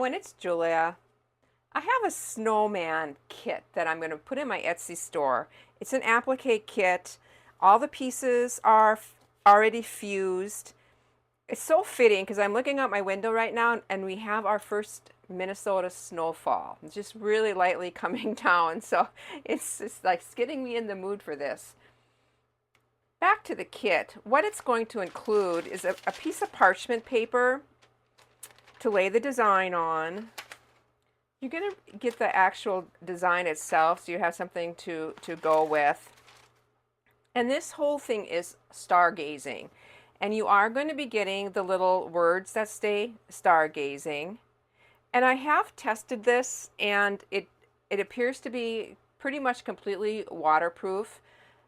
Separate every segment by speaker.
Speaker 1: everyone, it's Julia. I have a snowman kit that I'm going to put in my Etsy store. It's an applique kit. All the pieces are already fused. It's so fitting because I'm looking out my window right now and we have our first Minnesota snowfall. It's just really lightly coming down, so it's just like getting me in the mood for this. Back to the kit. What it's going to include is a piece of parchment paper to lay the design on. You're going to get the actual design itself, so you have something to go with. And this whole thing is stargazing. And you are going to be getting the little words that say stargazing. And I have tested this, and it appears to be pretty much completely waterproof.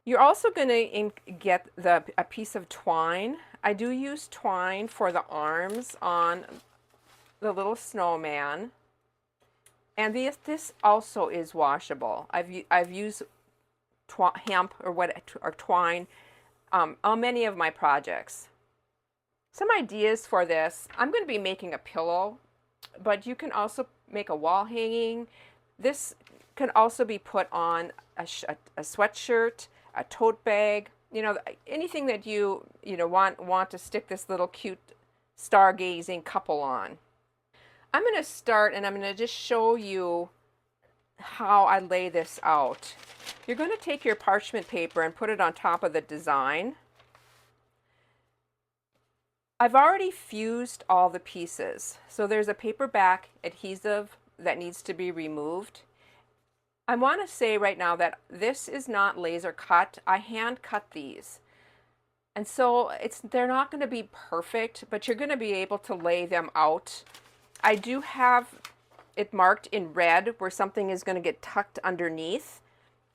Speaker 1: You're also going to get a piece of twine. I do use twine for the arms on the little snowman. And this also is washable. I've used hemp or twine on many of my projects. Some ideas for this: I'm going to be making a pillow, but you can also make a wall hanging. This can also be put on a sweatshirt, a tote bag. You know, anything that you want to stick this little cute stargazing couple on. I'm going to start and I'm going to just show you how I lay this out. You're going to take your parchment paper and put it on top of the design. I've already fused all the pieces. So there's a paperback adhesive that needs to be removed. I want to say right now that this is not laser cut. I hand cut these. And so they're not going to be perfect, but you're going to be able to lay them out. I do have it marked in red where something is going to get tucked underneath,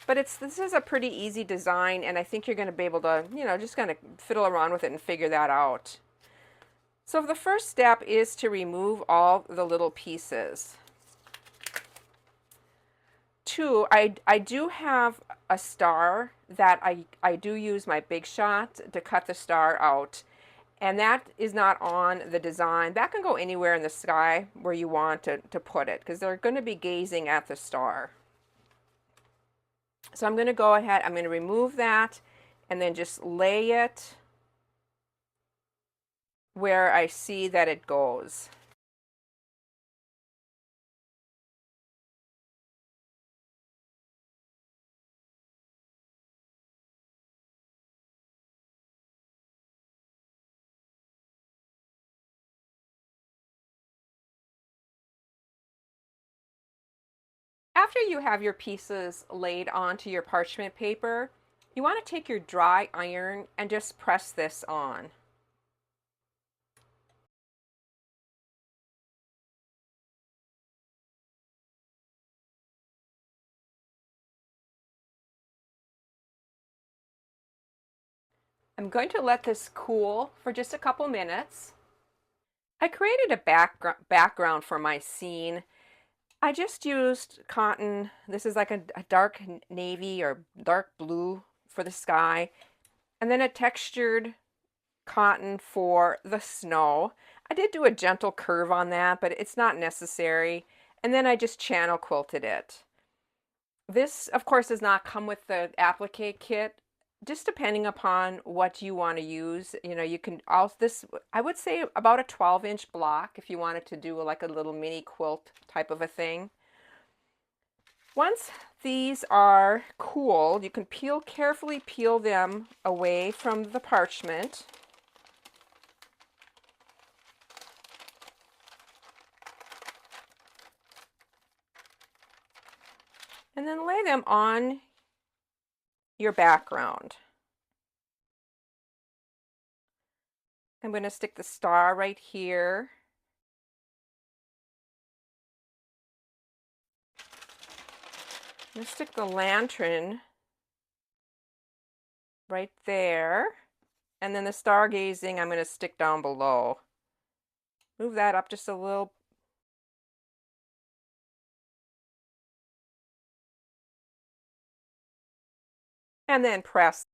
Speaker 1: but this is a pretty easy design, and I think you're going to be able to, just kind of fiddle around with it and figure that out. So the first step is to remove all the little pieces. Two, I do have a star that I do use my Big Shot to cut the star out. And that is not on the design. That can go anywhere in the sky where you want to put it, because they're going to be gazing at the star. So I'm going to go ahead, I'm going to remove that and then just lay it where I see that it goes. After you have your pieces laid onto your parchment paper, you want to take your dry iron and just press this on. I'm going to let this cool for just a couple minutes. I created a background for my scene. I just used cotton. This is like a dark navy or dark blue for the sky, and then a textured cotton for the snow. I did do a gentle curve on that, but it's not necessary. And then I just channel quilted it. This, of course, does not come with the applique kit. Just depending upon what you want to use, you can also, I would say about a 12-inch block if you wanted to do like a little mini quilt type of a thing. Once these are cooled, you can carefully peel them away from the parchment. And then lay them on your background. I'm going to stick the star right here. I'm going to stick the lantern right there. And then the stargazing I'm going to stick down below. Move that up just a little. And then press.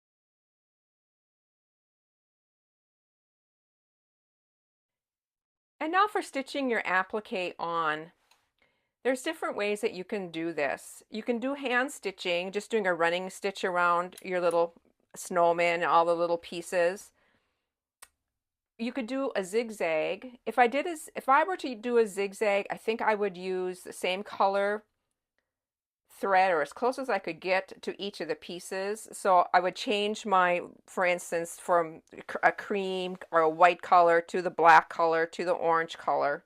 Speaker 1: And now for stitching your applique on. There's different ways that you can do this. You can do hand stitching, just doing a running stitch around your little snowman and all the little pieces. You could do a zigzag. If I were to do a zigzag, I think I would use the same color thread or as close as I could get to each of the pieces. So I would change my, for instance, from a cream or a white color to the black color to the orange color.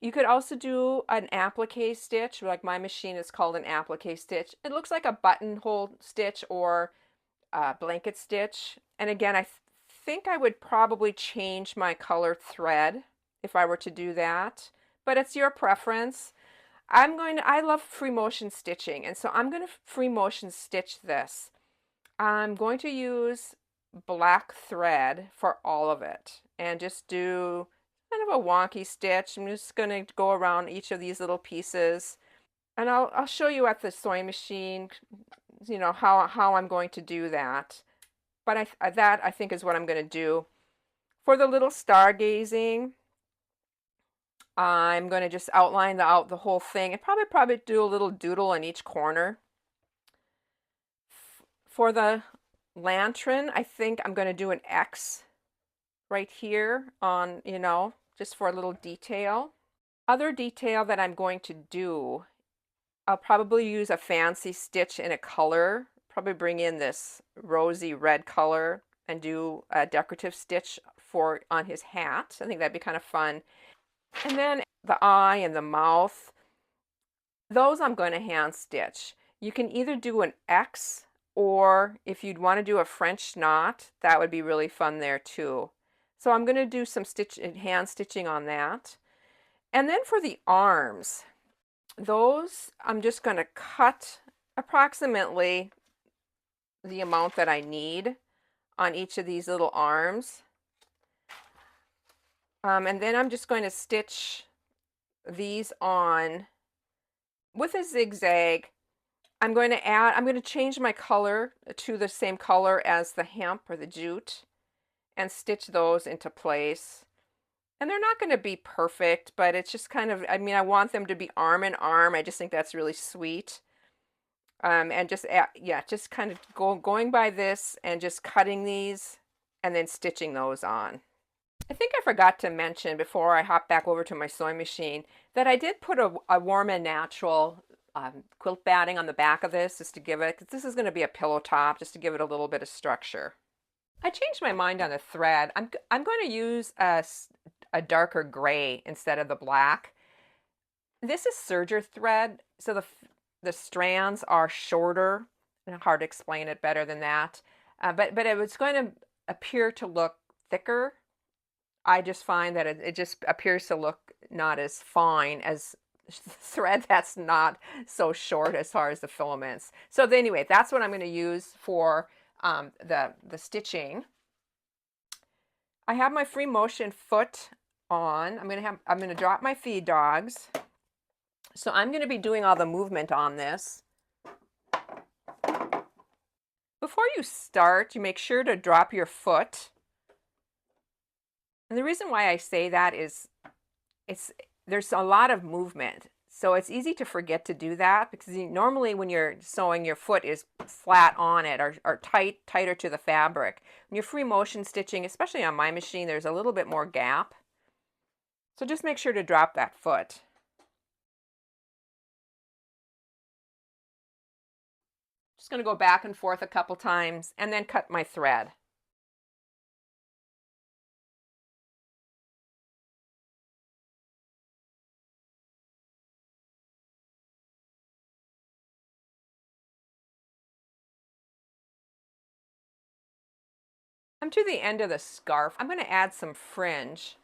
Speaker 1: You could also do an applique stitch, like my machine is called an applique stitch. It looks like a buttonhole stitch or a blanket stitch. And again, I think I would probably change my color thread if I were to do that, but it's your preference. I love free motion stitching, and so I'm going to free motion stitch this. I'm going to use black thread for all of it and just do kind of a wonky stitch. I'm just going to go around each of these little pieces, and I'll show you at the sewing machine, you know, how I'm going to do that. But that I think is what I'm going to do. For the little stargazing, I'm going to just outline the whole thing and probably do a little doodle in each corner. For the lantern, I think I'm going to do an X right here on, you know, just for a little detail. Other detail that I'm going to do, I'll probably use a fancy stitch in a color, probably bring in this rosy red color and do a decorative stitch on his hat. I think that'd be kind of fun. And then the eye and the mouth, those I'm going to hand stitch. You can either do an X, or if you'd want to do a French knot, that would be really fun there too. So I'm going to do some hand stitching on that. And then for the arms, those I'm just going to cut approximately the amount that I need on each of these little arms. And then I'm just going to stitch these on with a zigzag. I'm going to change my color to the same color as the hemp or the jute and stitch those into place. And they're not going to be perfect, but it's just kind of, I mean, I want them to be arm in arm. I just think that's really sweet. And just, yeah, just kind of going by this and just cutting these and then stitching those on. I think I forgot to mention before I hop back over to my sewing machine that I did put a Warm and Natural quilt batting on the back of this just to give it, because this is going to be a pillow top, just to give it a little bit of structure. I changed my mind on the thread. I'm going to use a darker gray instead of the black. This is serger thread, so the strands are shorter. And hard to explain it better than that. But it was going to appear to look thicker. I just find that it just appears to look not as fine as thread that's not so short as far as the filaments. So anyway, that's what I'm going to use for the stitching. I have my free motion foot on. I'm going to drop my feed dogs. So I'm going to be doing all the movement on this. Before you start, you make sure to drop your foot. And the reason why I say that is there's a lot of movement. So it's easy to forget to do that because normally when you're sewing, your foot is flat on it or tighter to the fabric. When you're free motion stitching, especially on my machine, there's a little bit more gap. So just make sure to drop that foot. Just going to go back and forth a couple times and then cut my thread. I'm to the end of the scarf. I'm going to add some fringe.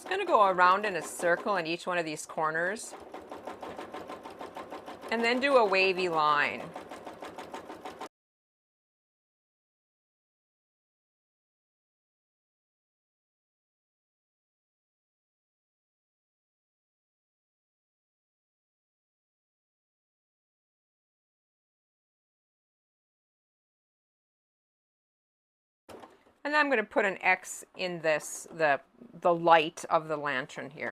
Speaker 1: Just going to go around in a circle in each one of these corners and then do a wavy line. And then I'm going to put an X in this, the light of the lantern here.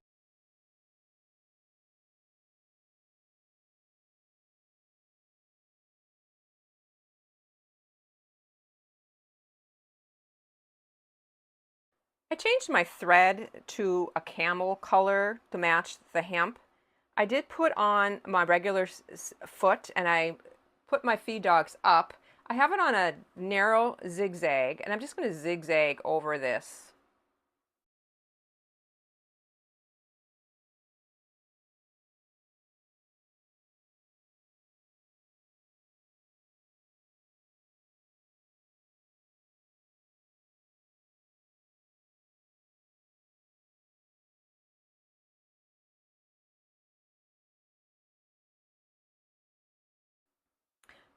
Speaker 1: I changed my thread to a camel color to match the hemp. I did put on my regular foot and I put my feed dogs up. I have it on a narrow zigzag and I'm just going to zigzag over this.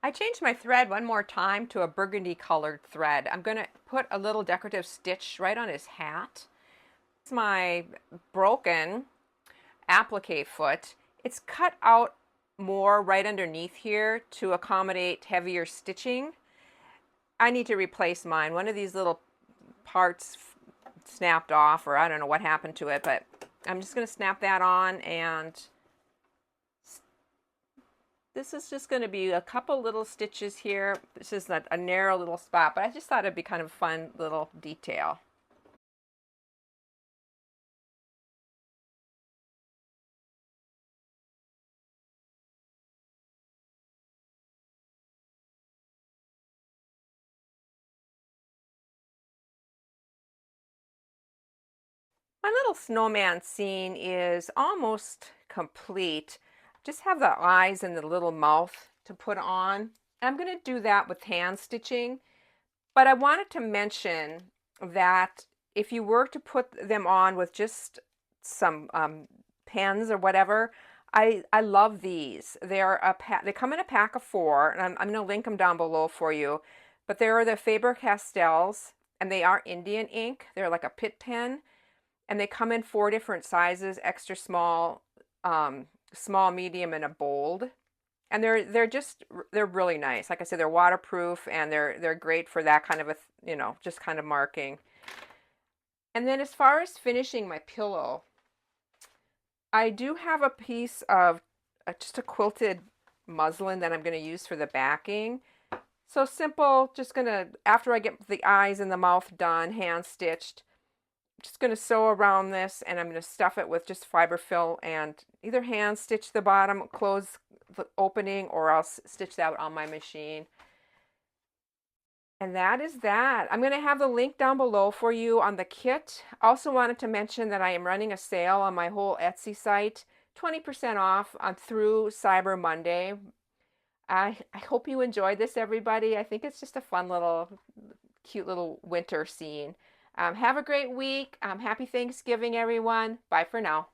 Speaker 1: I changed my thread one more time to a burgundy colored thread. I'm going to put a little decorative stitch right on his hat. It's my broken applique foot. It's cut out more right underneath here to accommodate heavier stitching. I need to replace mine. One of these little parts snapped off, or I don't know what happened to it, but I'm just going to snap that on, and this is just going to be a couple little stitches here. This is a narrow little spot, but I just thought it'd be kind of a fun little detail. My little snowman scene is almost complete. Just have the eyes and the little mouth to put on. I'm going to do that with hand stitching, but I wanted to mention that if you were to put them on with just some pens or whatever, I love these. They come in a pack of 4, and I'm going to link them down below for you. But they are the Faber-Castells, and they are Indian ink. They're like a pit pen. And they come in 4 different sizes: extra small, small, medium, and a bold. And they're really nice. Like I said, they're waterproof and they're great for that kind of just kind of marking. And then as far as finishing my pillow, I do have a piece of just a quilted muslin that I'm going to use for the backing. So simple, just going to, after I get the eyes and the mouth done, hand stitched, just going to sew around this, and I'm going to stuff it with just fiberfill and either hand stitch the bottom, close the opening, or I'll stitch that on my machine. And that is that. I'm going to have the link down below for you on the kit. Also wanted to mention that I am running a sale on my whole Etsy site, 20% off through Cyber Monday. I hope you enjoyed this, everybody. I think it's just a fun little, cute little winter scene. Have a great week. Happy Thanksgiving, everyone. Bye for now.